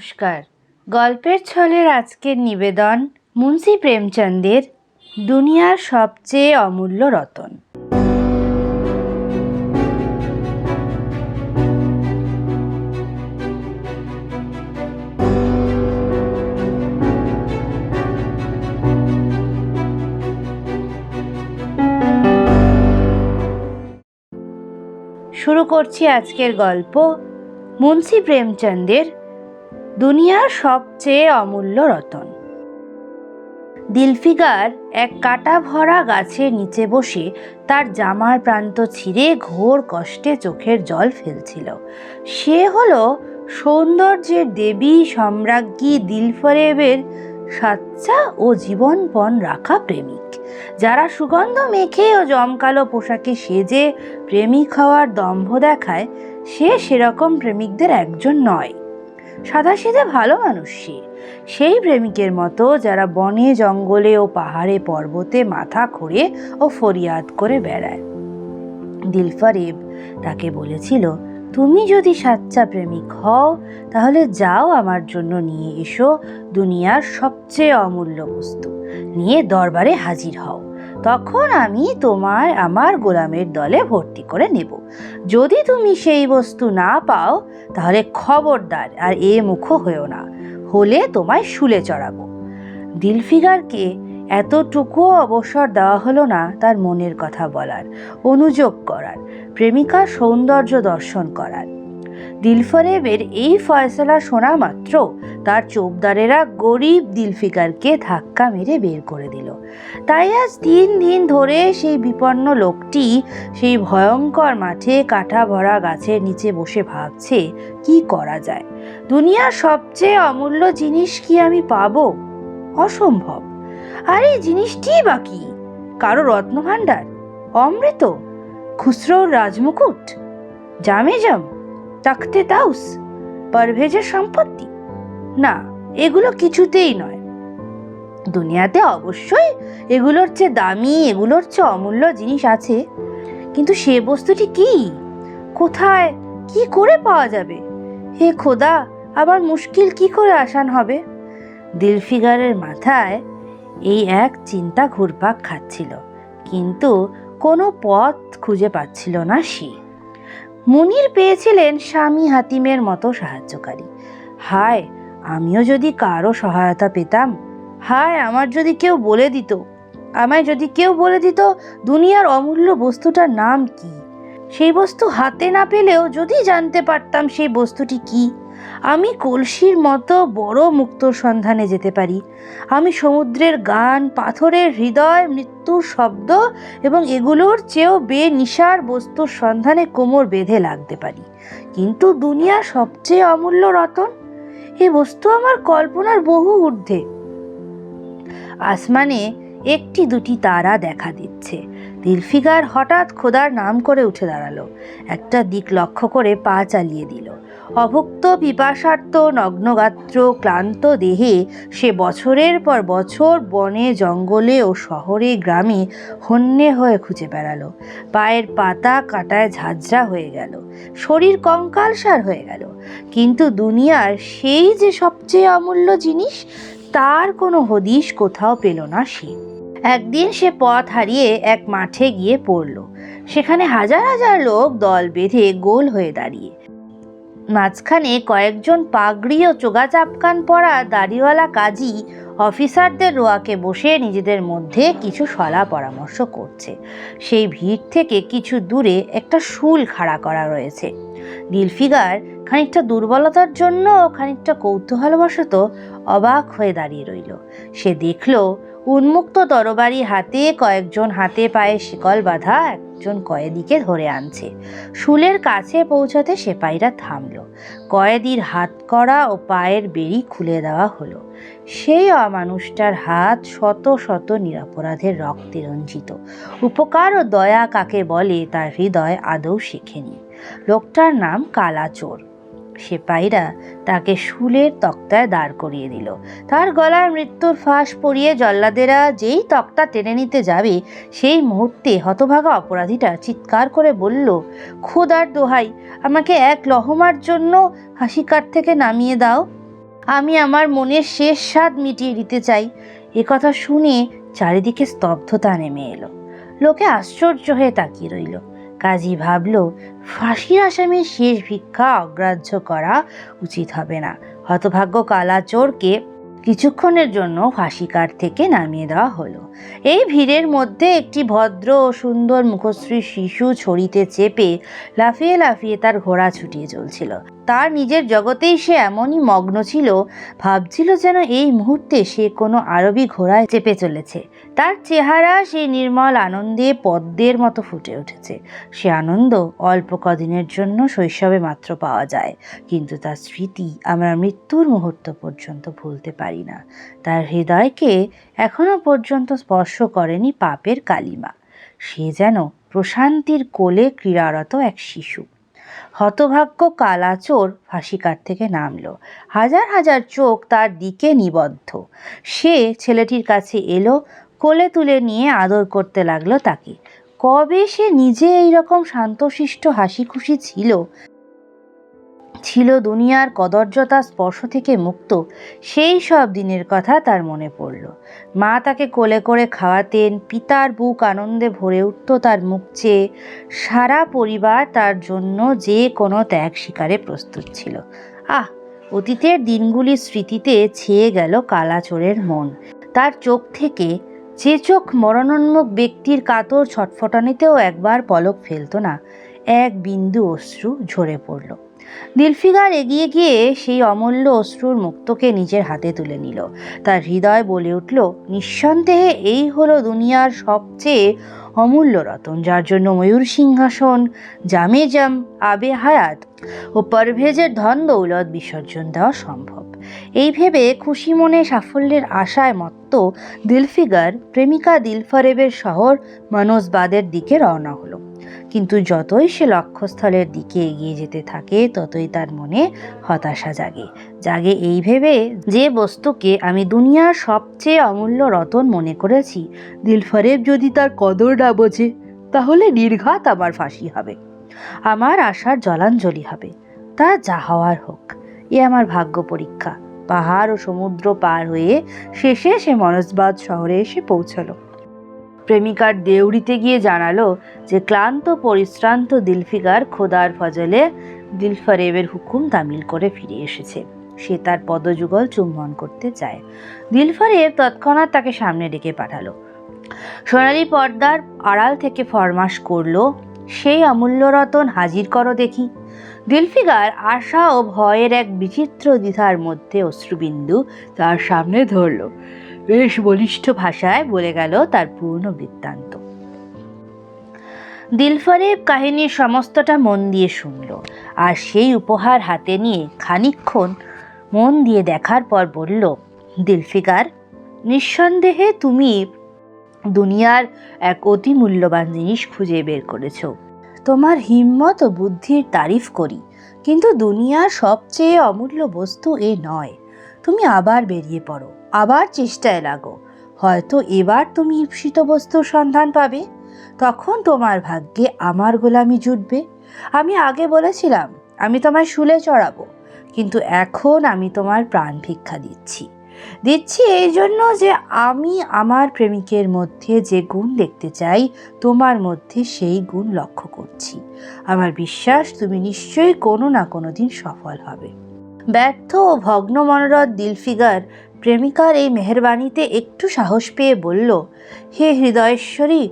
নমস্কার। গল্পের ছলের আজকের নিবেদন মুন্সি প্রেমচন্দের দুনিয়ার সবচেয়ে অমূল্য রতন। শুরু করছি আজকের গল্প মুন্সি প্রেমচন্দের দুনিয়ার সবচেয়ে অমূল্য রতন। দিলফিগার এক কাটা ভরা গাছের নিচে বসে তার জামার প্রান্ত ছিঁড়ে ঘোর কষ্টে চোখের জল ফেলছিল। সে হলো সৌন্দর্যের দেবী সম্রাজ্ঞী দিলফরেবের সাচ্চা ও জীবনপণ রাখা প্রেমিক, যারা সুগন্ধ মেখে ও জমকালো পোশাকে সেজে প্রেমিক হওয়ার দম্ভ দেখায়। সে সেরকম প্রেমিকদের একজন নয়। সাদাসিধে ভালো মানুষ সে, সেই প্রেমিকের মতো যারা বনে জঙ্গলে ও পাহাড়ে পর্বতে মাথা খুঁড়ে ও ফরিয়াদ করে বেড়ায়। দিলফরেব তাকে বলেছিল, তুমি যদি সাচ্চা প্রেমিক হও তাহলে যাও আমার জন্য নিয়ে এসো দুনিয়ার সবচেয়ে অমূল্য বস্তু, নিয়ে দরবারে হাজির হও। তখন আমি তোমায় আমার গোলামের দলে ভর্তি করে নেব। যদি তুমি সেই বস্তু না পাও তাহলে খবরদার আর এ মুখো হয়েও না, হলে তোমায় শুলে চড়াবো। দিলফিগারকে এতটুকু অবসর দেওয়া হলো না তার মনের কথা বলার, অনুযোগ করার, প্রেমিকার সৌন্দর্য দর্শন করার। দিলফরেবের এই ফয়সলা শোনা মাত্র তার চোপদারেরা গরিব দিলফিগারকে ধাক্কা মেরে বের করে দিল। তাই আজ 3 দিন ধরে সেই বিপন্ন লোকটি সেই ভয়ঙ্কর মাঠে কাটা ভরা গাছের নিচে বসে ভাবছে কি করা যায়। দুনিয়ার সবচেয়ে অমূল্য জিনিস কি আমি পাবো? অসম্ভব। আর এই জিনিসটিই বা কি? কারো রত্নভাণ্ডার, অমৃত, খুসরোর রাজমুকুট, জামেজম, তখতে তাউস, পারভেজের সম্পত্তি? না, এগুলো কিছুতেই নয়। দুনিয়াতে অবশ্যই এগুলোর চেয়ে দামি, এগুলোর চেয়ে অমূল্য জিনিস আছে, কিন্তু সে বস্তুটি কি, কোথায়, কি করে পাওয়া যাবে? হে খোদা, আবার মুশকিল কি করে আসান হবে? দিলফিগারের মাথায় এই এক চিন্তা ঘুরপাক খাচ্ছিল, কিন্তু কোনো পথ খুঁজে পাচ্ছিল না সে। মুনির পেয়েছিলেন স্বামী হাতিমের মতো সাহায্যকারী। হায়, আমিও যদি কারো সহায়তা পেতাম। হায়, আমায় যদি কেউ বলে দিত দুনিয়ার অমূল্য বস্তুটার নাম কি। সেই বস্তু হাতে না পেলেও যদি জানতে পারতাম সেই বস্তুটি কি, আমি কলসির মতো বড় মুক্তোর সন্ধানে যেতে পারি। আমি সমুদ্রের গান, পাথরের হৃদয়, মৃত্যুর শব্দ এবং এগুলোর চেয়েও বেনিশার বস্তুর সন্ধানে কোমর বেঁধে লাগতে পারি। কিন্তু দুনিয়ার সবচেয়ে অমূল্য রতন, এই বস্তু আমার কল্পনার বহু ঊর্ধ্বে। আসমানে 1-2টি তারা দেখা দিচ্ছে। দিলফিগার হঠাৎ খোদার নাম করে উঠে দাঁড়ালো, একটা দিক লক্ষ্য করে পা চালিয়ে দিল। অভুক্ত, পিপাসার্ত, নগ্নগাত্র, ক্লান্ত দেহে সে বছরের পর বছর বনে জঙ্গলে ও শহরে গ্রামে হন্যে হয়ে খুঁজে বেড়ালো। পায়ের পাতা কাঁটায় ঝাঁঝরা হয়ে গেল, শরীর কঙ্কালসার হয়ে গেল, কিন্তু দুনিয়ার সেই যে সবচেয়ে অমূল্য জিনিস, তার কোনো হদিশ কোথাও পেল না সে। একদিন সে পথ হারিয়ে এক মাঠে গিয়ে পড়ল। সেখানে হাজার হাজার লোক দল বেঁধে গোল হয়ে দাঁড়িয়ে। মাঝখানে কয়েকজন পাগড়ি ও চোগা চাপকান পরা দাড়িওয়ালা কাজী অফিসারদের রোয়াকে বসে নিজেদের মধ্যে কিছু সলা পরামর্শ করছে। সেই ভিড় থেকে কিছু দূরে একটা শুল খাড়া করা রয়েছে। দিলফিগার খানিকটা দুর্বলতার জন্য ও খানিকটা কৌতূহলবশত অবাক হয়ে দাঁড়িয়ে রইল। সে দেখল উন্মুক্ত তরবারি হাতে কয়েকজন হাতে পায়ে শিকল বাঁধা একজন কয়েদিকে ধরে আনছে। শুলের কাছে পৌঁছাতে সেপাইরা থামল। কয়েদির হাত কড়া ও পায়ের বেড়ি খুলে দেওয়া হলো। সেই অমানুষটার হাত শত শত নিরপরাধের রক্তে রঞ্জিত। উপকার ও দয়া কাকে বলে তার হৃদয় আদৌ শেখেনি। লোকটার নাম কালাচোর। সেপাইরা তাকে শুলের তক্তায় দাঁড় করিয়ে দিল। তার গলায় মৃত্যুর ফাঁস পরিয়ে জল্লাদেরা যেই তক্তা টেনে নিতে যাবে, সেই মুহূর্তে হতভাগা অপরাধীটা চিৎকার করে বলল, খোদার দোহাই, আমাকে এক লহমার জন্য হাসিকাঠ থেকে নামিয়ে দাও। আমি আমার মনের শেষ স্বাদ মিটিয়ে দিতে চাই। কথা শুনে চারিদিকে স্তব্ধতা নেমে এলো। লোকে আশ্চর্য হয়ে তাকিয়ে রইল। কাজী ভাবল, ফাঁসির আসামির শেষ ভিক্ষা অগ্রাহ্য করা উচিত হবে না। হতভাগ্য কালাচোরকে কিছুক্ষণের জন্য ফাঁসি কাঠ থেকে নামিয়ে দেওয়া হলো। এই ভিড়ের মধ্যে একটি ভদ্র ও সুন্দর মুখশ্রী শিশু ছড়িতে চেপে লাফিয়ে লাফিয়ে তার ঘোড়া ছুটিয়ে চলছিল। তার নিজের জগতেই সে এমনই মগ্ন ছিল, ভাবছিল যেন এই মুহূর্তে সে কোনো আরবি ঘোড়ায় চেপে চলেছে। তার চেহারা সেই নির্মল আনন্দে পদ্মের মতো ফুটে উঠেছে। সে আনন্দ অল্প কদিনের জন্য শৈশবে মাত্র পাওয়া যায়, কিন্তু তার স্মৃতি আমরা মৃত্যুর মুহূর্ত পর্যন্ত ভুলতে পারি না। তার হৃদয়কে এখনো পর্যন্ত স্পর্শ করেনি পাপের কালিমা। সে যেন প্রশান্তির কোলে ক্রীড়ারত এক শিশু। হতভাগ্য কালাচোর ফাঁসি কাঠ থেকে নামলো। হাজার হাজার চোখ তার দিকে নিবদ্ধ। সে ছেলেটির কাছে এলো, কোলে তুলে নিয়ে আদর করতে লাগলো তাকে। কবে সে নিজে এইরকম শান্তশিষ্ট হাসি খুশি ছিল দুনিয়ার কদর্যতা স্পর্শ থেকে মুক্ত, সেই সব দিনের কথা তার মনে পড়ল। মা তাকে কোলে করে খাওয়াতেন, পিতার বুক আনন্দে ভরে উঠত তার মুখ চেয়ে। সারা পরিবার তার জন্য যে কোনো ত্যাগ স্বীকারে প্রস্তুত ছিল। অতীতের দিনগুলির স্মৃতিতে ছেয়ে গেল কালাচোরের মন। তার চোখ থেকে, যে চোখ মরণোন্মুখ ব্যক্তির কাতর ছটফটানিতেও একবার পলক ফেলত না, এক বিন্দু অশ্রু ঝরে পড়ল। দিলফিগার এগিয়ে গিয়ে সেই অমূল্য অশ্রুর মুক্তকে নিজের হাতে তুলে নিল। তার হৃদয় বলে উঠল, নিঃসন্দেহে এই হলো দুনিয়ার সবচেয়ে অমূল্য রতন, যার জন্য ময়ূর সিংহাসন, জামে জাম, আবে হায়াত ও পারভেজের ধন দৌলত বিসর্জন দেওয়া সম্ভব। এই ভেবে খুশি মনে সাফল্যের আশায় মত্ত দিলফিগার প্রেমিকা দিলফরেবের শহর মনোজবাদের দিকে রওনা হলো। কিন্তু যতই সে লক্ষ্যস্থলের দিকে এগিয়ে যেতে থাকে, ততই তার মনে হতাশা জাগে এই ভেবে, যে বস্তুকে আমি দুনিয়ার সবচেয়ে অমূল্য রতন মনে করেছি, দিলফরেব যদি তার কদর না বোঝে, তাহলে নির্ঘাত আমার ফাঁসি হবে, আমার আশার জলাঞ্জলি হবে। তা যা হওয়ার হোক, এ আমার ভাগ্য পরীক্ষা। পাহাড় ও সমুদ্র পার হয়ে শেষে সে মনজবাদ শহরে এসে পৌঁছালো। প্রেমিকার দেউড়িতে গিয়ে জানালো যে ক্লান্ত পরিশ্রান্ত দিলফিগার খোদার ফজলে দিলফরেবের হুকুম তামিল করে ফিরে এসেছে। সে তার পদযুগল চুম্বন করতে চায়। দিলফরেব তৎক্ষণাৎ তাকে সামনে ডেকে পাঠালো। সোনালি পর্দার আড়াল থেকে ফরমাশ করলো, সেই অমূল্য রতন হাজির করো দেখি। দিলফিগার আশা ও ভয়ের এক বিচিত্র দ্বিধার মধ্যে অশ্রুবিন্দু তার সামনে ধরল। বেশ বলিষ্ঠ ভাষায় বলে গেল তার পূর্ণ বৃত্তান্ত। দিলফরেব কাহিনীর সমস্তটা মন দিয়ে শুনল, আর সেই উপহার হাতে নিয়ে খানিকক্ষণ মন দিয়ে দেখার পর বলল, দিলফিগার, নিঃসন্দেহে তুমি দুনিয়ার এক অতি মূল্যবান জিনিস খুঁজে বের করেছ। তোমার হিম্মত ও বুদ্ধির তারিফ করি, কিন্তু দুনিয়ার সবচেয়ে অমূল্য বস্তু এ নয়। তুমি আবার বেরিয়ে পড়ো, আবার চেষ্টায় লাগো। হয়তো এবার তুমি ঈপ্সিত বস্তুর সন্ধান পাবে। তখন তোমার ভাগ্যে আমার গোলামি জুটবে। আমি আগে বলেছিলাম আমি তোমায় শুলে চড়াবো, কিন্তু এখন আমি তোমার প্রাণ ভিক্ষা দিচ্ছি এই জন্য যে আমি আমার প্রেমিকের মধ্যে যে গুণ দেখতে চাই, তোমার মধ্যে সেই গুণ লক্ষ্য করছি। আমার বিশ্বাস তুমি নিশ্চয়ই কোনো না কোনো দিন সফল হবে। ব্যর্থ ও ভগ্ন মনোরথ দিলফিগার প্রেমিকার এই মেহেরবানিতে একটু সাহস পেয়ে বলল, হে হৃদয়েশ্বরী,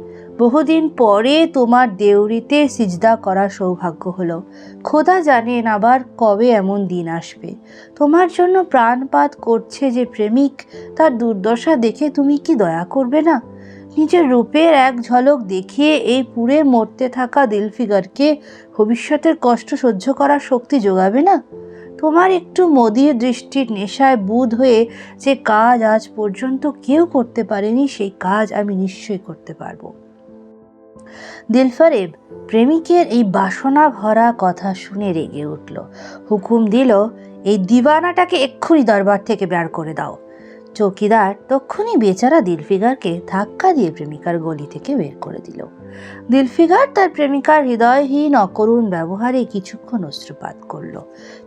বহুদিন পরে তোমার দেউড়িতে সিজদা করার সৌভাগ্য হলো। খোদা জানেন আবার কবে এমন দিন আসবে। তোমার জন্য প্রাণপাত করছে যে প্রেমিক, তার দুর্দশা দেখে তুমি কি দয়া করবে না? নিজের রূপের এক ঝলক দেখিয়ে এই পুড়ে মরতে থাকা দিলফিগারকে ভবিষ্যতের কষ্ট সহ্য করার শক্তি যোগাবে না? তোমার একটু মদির দৃষ্টির নেশায় বুঁদ হয়ে যে কাজ আজ পর্যন্ত কেউ করতে পারেনি, সেই কাজ আমি নিশ্চয়ই করতে পারবো। দিলফরেব প্রেমিকের এই বাসনা ভরা কথা শুনে রেগে উঠল। হুকুম দিল, এই দিওয়ানাটাকে এক্ষুনি দরবার থেকে বের করে দাও। চৌকিদার তক্ষুনি বেচারা দিলফিগারকে ধাক্কা দিয়ে প্রেমিকার গলি থেকে বের করে দিল। দিলফিগার তার প্রেমিকার হৃদয়হীন অকরুণ ব্যবহারে কিছুক্ষণ অশ্রুপাত করল।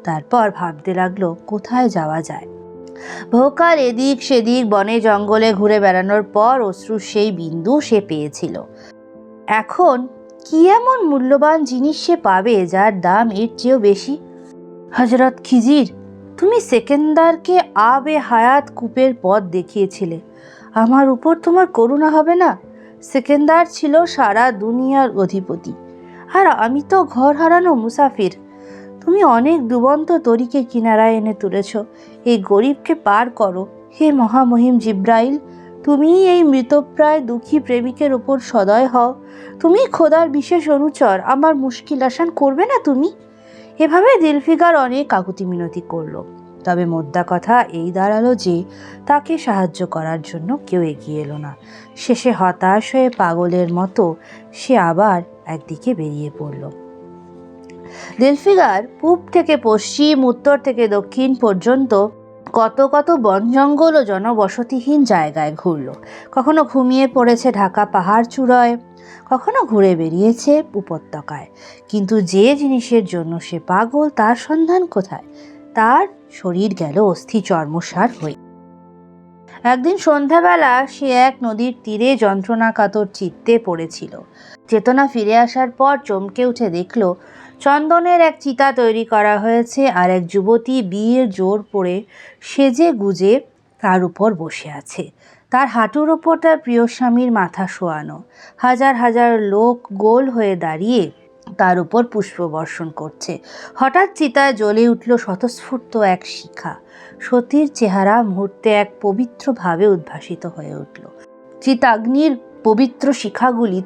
তারপর ভাবতে লাগলো কোথায় যাওয়া যায়। বহুকাল এদিক সেদিক বনে জঙ্গলে ঘুরে বেড়ানোর পর অশ্রুর সেই বিন্দু সে পেয়েছিল। এখন কি এমন মূল্যবান জিনিস সে পাবে যার দাম এর চেয়েও বেশি? হযরত খিজির, তুমি সেকেন্দারকে আবে হায়াত কূপের পথ দেখিয়েছিলে। আমার উপর তোমার করুণা হবে না? সেকেন্দার ছিল সারা দুনিয়ার অধিপতি, আর আমি তো ঘর হারানো মুসাফির। তুমি অনেক ডুবন্ত তরীকে কিনারায় এনে তুলেছ। এই গরিবকে পার করো হে মহামহিম জিব্রাইল। তুমি এই মৃতপ্রায় দুঃখী প্রেমিকের ওপর সদয় হও। তুমি খোদার বিশেষ অনুচর, আমার মুশকিল আসান করবে না তুমি? এভাবে দিলফিগার অনেক কাকুতি মিনতি করলো, তবে মোদ্দা কথা এই দাঁড়ালো যে তাকে সাহায্য করার জন্য কেউ এগিয়ে এলো না। শেষে হতাশ হয়ে পাগলের মতো সে আবার একদিকে বেরিয়ে পড়ল। দিলফিগার পূব থেকে পশ্চিম, উত্তর থেকে দক্ষিণ পর্যন্ত কত কত বন জঙ্গল ও জনবসতিহীন জায়গায় ঘুরল। কখনো ঘুমিয়ে পড়েছে ঢাকা পাহাড় চূড়ায়, কখনো ঘুরে বেরিয়েছে উপত্যকায়। কিন্তু যে জিনিসের জন্য সে পাগল তার সন্ধান কোথায়? তার শরীর গেল অস্থি চর্মসার হয়ে। একদিন সন্ধ্যাবেলা সে এক নদীর তীরে যন্ত্রণাকাতর চিত্তে পড়েছিল। চেতনা ফিরে আসার পর চমকে উঠে দেখল চন্দনের এক চিতা তৈরি করা হয়েছে, আর এক যুবতী বিয়ের জোর পড়ে সেজে গুজে তার উপর বসে আছে। তার হাঁটুর ওপর তার প্রিয় স্বামীর মাথা শোয়ানো। হাজার হাজার লোক গোল হয়ে দাঁড়িয়ে তার উপর পুষ্প বর্ষণ করছে। হঠাৎ চিতায় জ্বলে উঠল স্বতঃস্ফূর্ত এক শিখা। সতীর চেহারা মুহূর্তে এক পবিত্র ভাবে উদ্ভাসিত হয়ে উঠল। চিতাগ্নির পবিত্র শিখাগুলি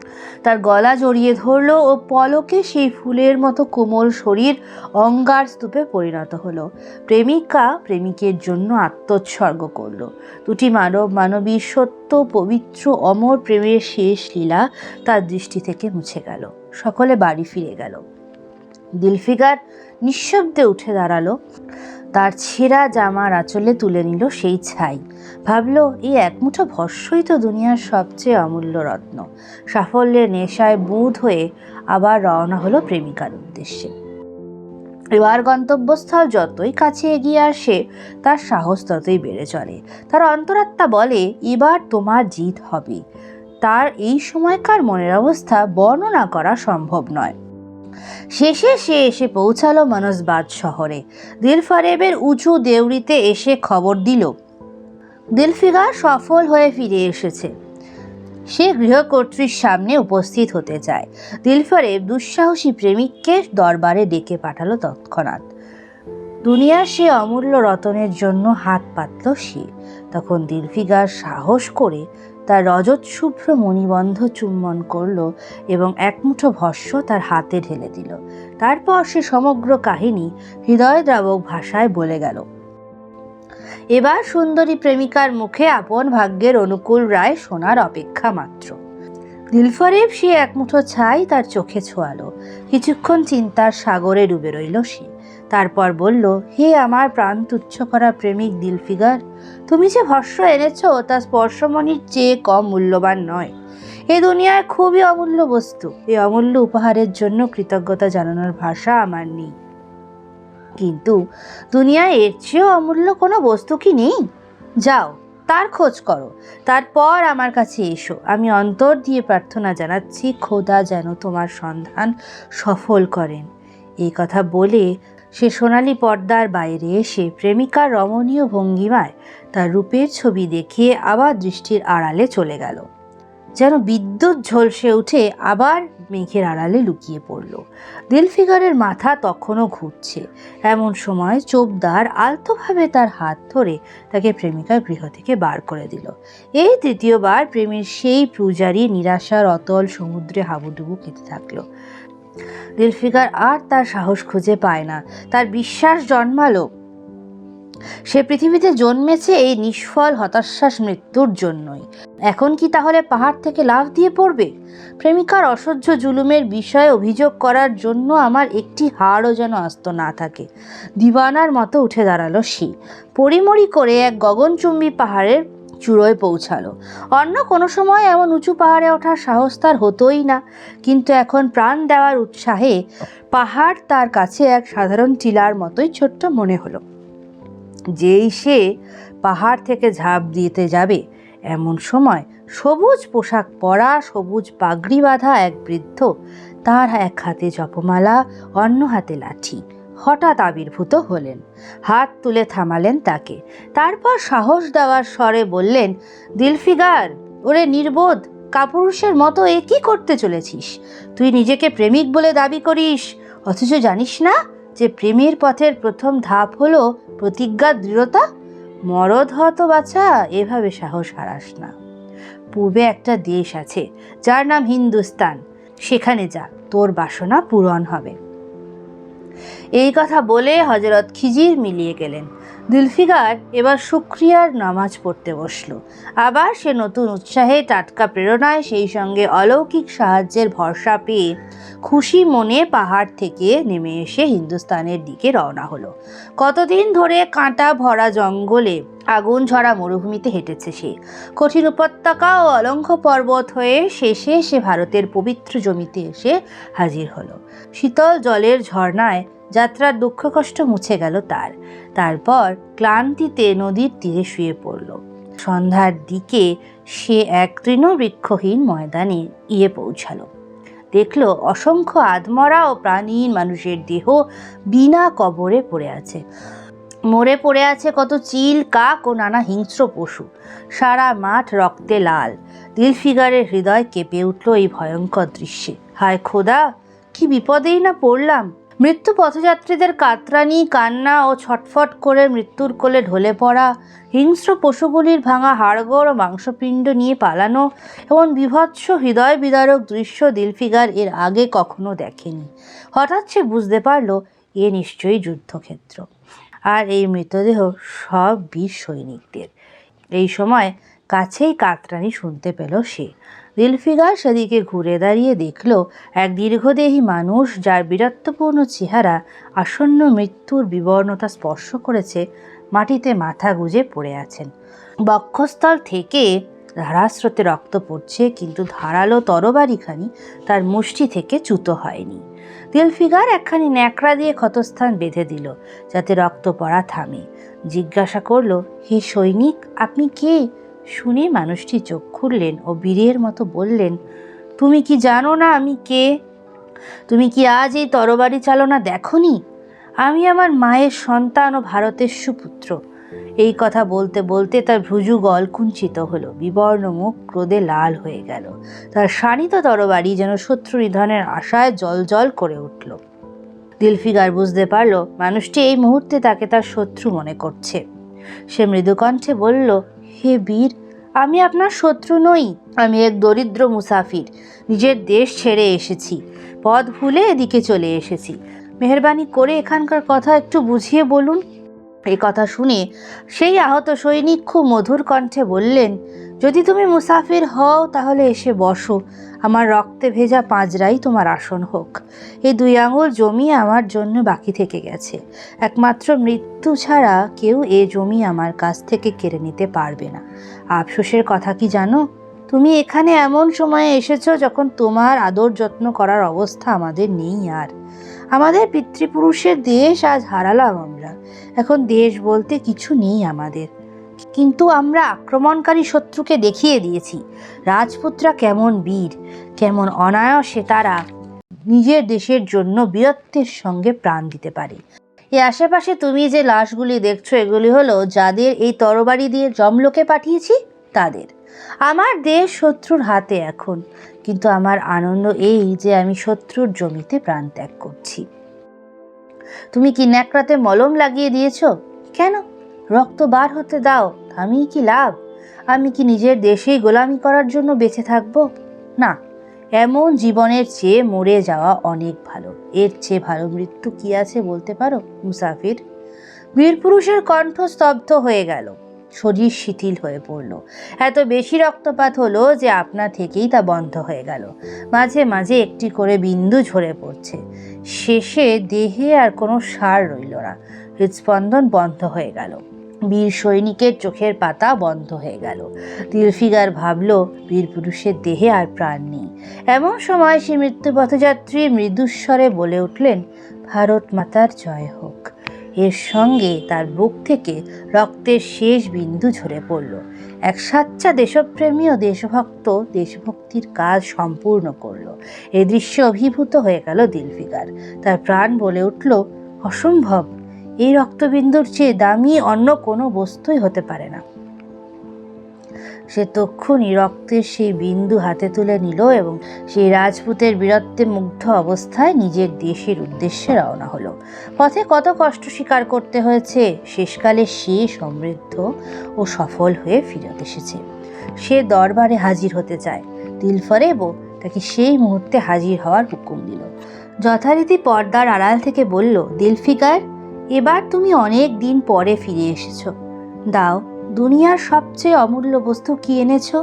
তার গলা জড়িয়ে ধরল ও পলকে সেই ফুলের মতো কোমল শরীর অঙ্গার স্তূপে পরিণত হলো। প্রেমিকা প্রেমিকের জন্য আত্মোৎসর্গ করল। দুটি মানব মানবী সত্য পবিত্র অমর প্রেমের শেষ লীলা তার দৃষ্টি থেকে মুছে গেল। সকলে বাড়ি ফিরে গেল। দিলফিগার নিঃশব্দে উঠে দাঁড়ালো। তার ছেঁড়া জামার আঁচলে তুলে নিল সেই ছাই। ভাবল, এই একমুঠো ভস্মই তো দুনিয়ার সবচেয়ে অমূল্য রত্ন। সাফল্যের নেশায় বুঁদ হয়ে আবার রওনা হলো প্রেমিকার উদ্দেশ্যে। এবার গন্তব্যস্থল যতই কাছে এগিয়ে আসে তার সাহস ততই বেড়ে চলে। তার অন্তরাত্মা বলে, এবার তোমার জিত হবে। তার এই সময়কার মনের অবস্থা বর্ণনা করা সম্ভব নয়। শেষে সে এসে পৌঁছালো মনসবাদ শহরে। দিলফারেবের উঁচু দেউড়িতে এসে খবর দিল দিলফিগার সফল হয়ে ফিরে এসেছে। সে গৃহকর্ত্রীর সামনে উপস্থিত হতে চায়। দিলফারেব দুঃসাহসী প্রেমিককে দরবারে ডেকে পাঠালো তৎক্ষণাৎ। দুনিয়ার সে অমূল্য রতনের জন্য হাত পাতল সে। তখন দিলফিগার সাহস করে তার রজত শুভ্র মণিবন্ধ চুম্বন করল এবং একমুঠো ভস্ম তার হাতে ঢেলে দিল। তারপর সে সমগ্র কাহিনী হৃদয়দ্রাবক ভাষায় বলে গেল। এবার সুন্দরী প্রেমিকার মুখে আপন ভাগ্যের অনুকূল রায় শোনার অপেক্ষা মাত্র। দিলফারেব সে একমুঠো ছাই তার চোখে ছোঁয়ালো। কিছুক্ষণ চিন্তার সাগরে ডুবে রইল সে। তারপর বলল, হে আমার প্রাণ তুচ্ছ করা প্রেমিক দিলফিগার, তুমি যে ভস্ম এনেছ তা স্পর্শমণির চেয়ে কম মূল্যবান নয়। এ দুনিয়ায় খুবই অমূল্য বস্তু। এই অমূল্য উপহারের জন্য কৃতজ্ঞতা জানানোর ভাষা আমার নেই। কিন্তু দুনিয়ায় এর চেয়েও অমূল্য কোনো বস্তু কি নেই? যাও, তার খোঁজ করো, তারপর আমার কাছে এসো। আমি অন্তর দিয়ে প্রার্থনা জানাচ্ছি খোদা যেন তোমার সন্ধান সফল করেন। এই কথা বলে সে সোনালি পর্দার বাইরে এসে প্রেমিকার রমণীয় ভঙ্গিমায় তার রূপের ছবি দেখিয়ে আবার দৃষ্টির আড়ালে চলে গেল। যেন বিদ্যুৎ ঝলসে উঠে আবার মেঘের আড়ালে লুকিয়ে পড়ল। দিলফিগারের মাথা তখনও ঘুরছে। এমন সময় চোপদার আলতোভাবে তার হাত ধরে তাকে প্রেমিকার গৃহ থেকে বার করে দিল। এই তৃতীয়বার প্রেমের সেই পূজারী নিরাশার অতল সমুদ্রে হাবুডুবু খেতে থাকলো। দিলফিগার আর তার সাহস খুঁজে পায় না। তার বিশ্বাস জন্মালো সে পৃথিবীতে জন্মেছে এই নিষ্ফল হতাশ্বাস মৃত্যুর জন্যই। এখন কি তাহলে পাহাড় থেকে লাফ দিয়ে পড়বে? প্রেমিকার অসহ্য জুলুমের বিষয়ে অভিযোগ করার জন্য আমার একটি হাড়ও যেন আস্ত না থাকে। দিওয়ানার মতো উঠে দাঁড়ালো সে। পরিমরি করে এক গগনচুম্বী পাহাড়ের চূড়োয় পৌঁছালো। অন্য কোনো সময় এমন উঁচু পাহাড়ে ওঠার সাহস তার হতোই না, কিন্তু এখন প্রাণ দেওয়ার উৎসাহে পাহাড় তার কাছে এক সাধারণ টিলার মতোই ছোট্ট মনে হলো। যেই সে পাহাড় থেকে ঝাঁপ দিতে যাবে, এমন সময় সবুজ পোশাক পরা, সবুজ পাগড়ি বাঁধা এক বৃদ্ধ, তার এক হাতে জপমালা, অন্য হাতে লাঠি, হঠাৎ আবির্ভূত হলেন। হাত তুলে থামালেন তাকে। তারপর সাহস দেওয়ার স্বরে বললেন, দিলফিগার, ওরে নির্বোধ কাপুরুষের মতো এ কি করতে চলেছিস? তুই নিজেকে প্রেমিক বলে দাবি করিস, অথচ জানিস না যে প্রেমের পথের প্রথম ধাপ হলো প্রতিজ্ঞার দৃঢ়তা? মরদ হত বাছা, এভাবে সাহস হারাস না। পূর্বে একটা দেশ আছে যার নাম হিন্দুস্তান, সেখানে যা, তোর বাসনা পূরণ হবে। এই কথা বলে হযরত খিজির মিলিয়ে গেলেন। দিলফিগার এবার শুকরিয়ার নামাজ পড়তে বসল। আবার সে নতুন উৎসাহে, টাটকা প্রেরণায়, সেই সঙ্গে অলৌকিক সাহায্যের ভরসা পেয়ে খুশি মনে পাহাড় থেকে নেমে এসে হিন্দুস্তানের দিকে রওনা হলো। কতদিন ধরে কাঁটা ভরা জঙ্গলে, আগুন ঝরা মরুভূমিতে হেঁটেছে সে। কঠিন উপত্যকা ও অলঙ্ঘ পর্বত হয়ে শেষে সে ভারতের পবিত্র জমিতে এসে হাজির হলো। শীতল জলের ঝর্ণায় যাত্রার দুঃখ কষ্ট মুছে গেল তার। তারপর ক্লান্তিতে নদীর তীরে শুয়ে পড়ল। সন্ধ্যার দিকে সে এক তৃণবৃক্ষহীন ময়দানে গিয়ে পৌঁছালো। দেখল অসংখ্য আধমরা ও প্রাণীন মানুষের দেহ বিনা কবরে পড়ে আছে। মরে পড়ে আছে কত চিল, কাক ও নানা হিংস্র পশু। সারা মাঠ রক্তে লাল। দিলফিগারের হৃদয় কেঁপে উঠল এই ভয়ঙ্কর দৃশ্যে। হায় খোদা, কি বিপদেই না পড়লাম! মৃত্যু পথযাত্রীদের কাতরানি, কান্না ও ছটফট করে মৃত্যুর কোলে ঢলে পড়া, হিংস্র পশুগুলির ভাঙা হাড়গোড় ও মাংসপিণ্ড নিয়ে পালানো, এমন বিভৎস হৃদয় বিদারক দৃশ্য দিলফিগার এর আগে কখনো দেখেনি। হঠাৎ সে বুঝতে পারল এ নিশ্চয়ই যুদ্ধক্ষেত্র, আর এই মৃতদেহ সব বীর সৈনিকদের। এই সময় কাছেই কাতরানি শুনতে পেল সে। দিলফিগার সেদিকে ঘুরে দাঁড়িয়ে দেখল এক দীর্ঘদেহী মানুষ, যার বীরত্বপূর্ণ চেহারা আসন্ন মৃত্যুর বিবর্ণতা স্পর্শ করেছে, মাটিতে মাথা গুজে পড়ে আছেন। বক্ষস্থল থেকে ধারাস্রোতে রক্ত পড়ছে, কিন্তু ধারালো তরবারিখানি তার মুষ্টি থেকে চ্যুত হয়নি। দিলফিগার একখানি ন্যাকড়া দিয়ে ক্ষতস্থান বেঁধে দিল, যাতে রক্ত পড়া থামে। জিজ্ঞাসা করল, হে সৈনিক, আপনি কে? শুনে মানুষটি চোখ খুললেন ও বীরের মতো বললেন, তুমি কি জানো না আমি কে? তুমি কি আজ এই তরবারি চালনা দেখনি? আমি আমার মায়ের সন্তান ও ভারতের সুপুত্র। এই কথা বলতে বলতে তার ভ্রুজু গল কুঞ্চিত হলো, বিবর্ণ মুখ ক্রোধে লাল হয়ে গেল। তার শানিত তরবারি যেন শত্রু নিধনের আশায় জল করে উঠল। দিলফিগার বুঝতে পারল মানুষটি এই মুহূর্তে তাকে তার শত্রু মনে করছে। সে মৃদুকণ্ঠে বলল, হে বীর, আমি আপনার শত্রু নই। আমি এক দরিদ্র মুসাফির, নিজের দেশ ছেড়ে এসেছি, পথ ভুলে এদিকে চলে এসেছি। মেহেরবানি করে এখানকার কথা একটু বুঝিয়ে বলুন। এই কথা শুনে সেই আহত সৈনিক খুব মধুর কণ্ঠে বললেন, যদি তুমি মুসাফির হও তাহলে এসে বসো, আমার রক্তে ভেজা পাঁজরাই তোমার আসন হোক। এই 2 আঙুল জমি আমার জন্য বাকি থেকে গেছে। একমাত্র মৃত্যু ছাড়া কেউ এ জমি আমার কাছ থেকে কেড়ে নিতে পারবে না। আফসোসের কথা কি জানো? তুমি এখানে এমন সময়ে এসেছো যখন তোমার আদর যত্ন করার অবস্থা আমাদের নেই। আর আমাদের পিতৃপুরুষের দেশ আজ হারালাম আমরা। এখন দেশ বলতে কিছু নেই আমাদের। কিন্তু আমরা আক্রমণকারী শত্রুকে দেখিয়ে দিয়েছি রাজপুতরা কেমন বীর, কেমন অনায়াসে তারা নিজের দেশের জন্য বীরত্বের সঙ্গে প্রাণ দিতে পারে। এই আশেপাশে তুমি যে লাশগুলি দেখছো, এগুলি হলো যাদের এই তরবারি দিয়ে যমলোকে পাঠিয়েছি তাদের। আমার দেশ শত্রুর হাতে এখন, কিন্তু আমার আনন্দ এই যে আমি শত্রুর জমিতে প্রাণ ত্যাগ করছি। তুমি কি ন্যাকড়াতে মলম লাগিয়ে দিয়েছো? কেন? রক্ত বার হতে দাও, আমি কি লাভ? আমি কি নিজের দেশেই গোলামি করার জন্য বেঁচে থাকবো? না, এমন জীবনের চেয়ে মরে যাওয়া অনেক ভালো। এর চেয়ে ভালো মৃত্যু কি আছে বলতে পারো মুসাফির? বীরপুরুষের কণ্ঠ স্তব্ধ হয়ে গেল, শরীর শিথিল হয়ে পড়ল। এত বেশি রক্তপাত হলো যে আপনা থেকেই তা বন্ধ হয়ে গেল। মাঝে মাঝে একটি করে বিন্দু ঝরে পড়ছে। শেষে দেহে আর কোনো সার রইল না। হৃদস্পন্দন বন্ধ হয়ে গেল। বীর সৈনিকের চোখের পাতা বন্ধ হয়ে গেল। দিলফিগার ভাবল, বীর পুরুষের দেহে আর প্রাণ নেই। এমন সময় সে মৃত্যু পথযাত্রী মৃদুস্বরে বলে উঠলেন, ভারত মাতার জয় হোক। এর সঙ্গে তার বুক থেকে রক্তের শেষ বিন্দু ঝরে পড়ল। এক সাচ্চা দেশপ্রেমী ও দেশভক্ত দেশভক্তির কাজ সম্পূর্ণ করল। এই দৃশ্যে অভিভূত হয়ে গেল দিলফিগার। তার প্রাণ বলে উঠল, অসম্ভব! এই রক্তবিন্দুর চেয়ে দামি অন্য কোনো বস্তুই হতে পারে না। সে তক্ষুনি রক্তের সেই বিন্দু হাতে তুলে নিল এবং সেই রাজপুতের বীরত্বে মুগ্ধ অবস্থায় নিজের দেশের উদ্দেশ্যে রওনা হলো। পথে কত কষ্ট স্বীকার করতে হয়েছে, শেষকালে সে সমৃদ্ধ ও সফল হয়ে ফিরত এসেছে। সে দরবারে হাজির হতে চায়। দিলফরেবও তাকে সেই মুহূর্তে হাজির হওয়ার হুকুম দিল। যথারীতি পর্দার আড়াল থেকে বলল, দিলফিগার, এবার তুমি অনেক দিন পরে ফিরে এসেছ। দাও, দুনিয়ার সবচেয়ে অমূল্য বস্তু কি এনেছ?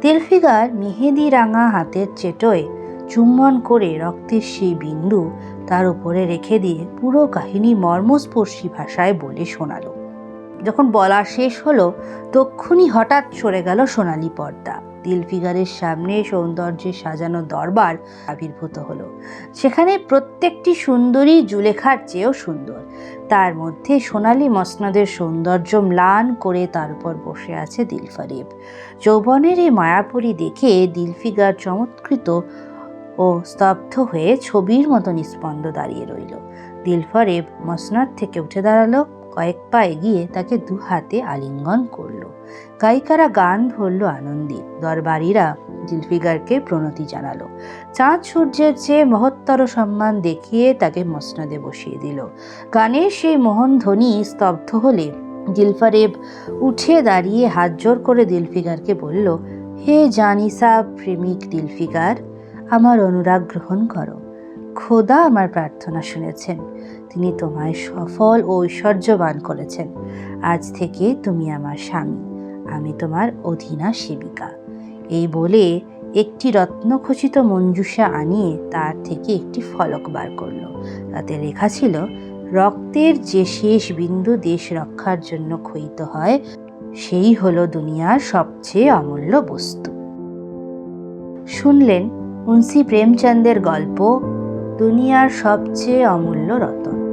দিলফিগার মেহেদি রাঙা হাতের চেটোয় চুম্বন করে রক্তের সেই বিন্দু তার উপরে রেখে দিয়ে পুরো কাহিনী মর্মস্পর্শী ভাষায় বলে শোনালো। যখন বলা শেষ হলো, তক্ষুনি হঠাৎ সরে গেল সোনালি পর্দা। দিলফিগারের সামনে সৌন্দর্যে সাজানো দরবার আবির্ভূত হলো। সেখানে প্রত্যেকটি সুন্দরী জুলেখার চেয়েও সুন্দর। তার মধ্যে সোনালি মসনদের সৌন্দর্য ম্লান করে তার উপর বসে আছে দিলফরেব। যৌবনের এই মায়াপুরী দেখে দিলফিগার চমৎকৃত ও স্তব্ধ হয়ে ছবির মতো নিস্পন্দ দাঁড়িয়ে রইল। দিলফরেব মসনদ থেকে উঠে দাঁড়ালো, কয়েক পা এগিয়ে তাকে দু হাতে আলিঙ্গন করল। গায়িকারা গান ধরল আনন্দে। দরবারীরা দিলফিগারকে প্রণতি জানালো। চাঁদ সূর্যের চেয়ে মহত্তর সম্মান দেখিয়ে তাকে মসনদে বসিয়ে দিল। গানের সেই মোহন ধ্বনি স্তব্ধ হলে দিলফরেব উঠে দাঁড়িয়ে হাত জোর করে দিলফিগারকে বলল, হে জানিসা প্রেমিক দিলফিগার, আমার অনুরাগ গ্রহণ করো। খোদা আমার প্রার্থনা শুনেছেন। তিনি তোমায় সফল ও ঐশ্বর্যবান করেছেন। আজ থেকে তুমি আমার স্বামী, আমি তোমার অধীনা সেবিকা। এই বলে একটি রত্নখচিত মঞ্জুষা আনিয়ে তার থেকে একটি ফলক বার করল। তাতে লেখা ছিল, রক্তের যে শেষ বিন্দু দেশ রক্ষার জন্য ক্ষয়িত হয়, সেই হলো দুনিয়ার সবচেয়ে অমূল্য বস্তু। শুনলেন মুন্সি প্রেমচন্দের গল্প দুনিয়ার সবচেয়ে অমূল্য রতন।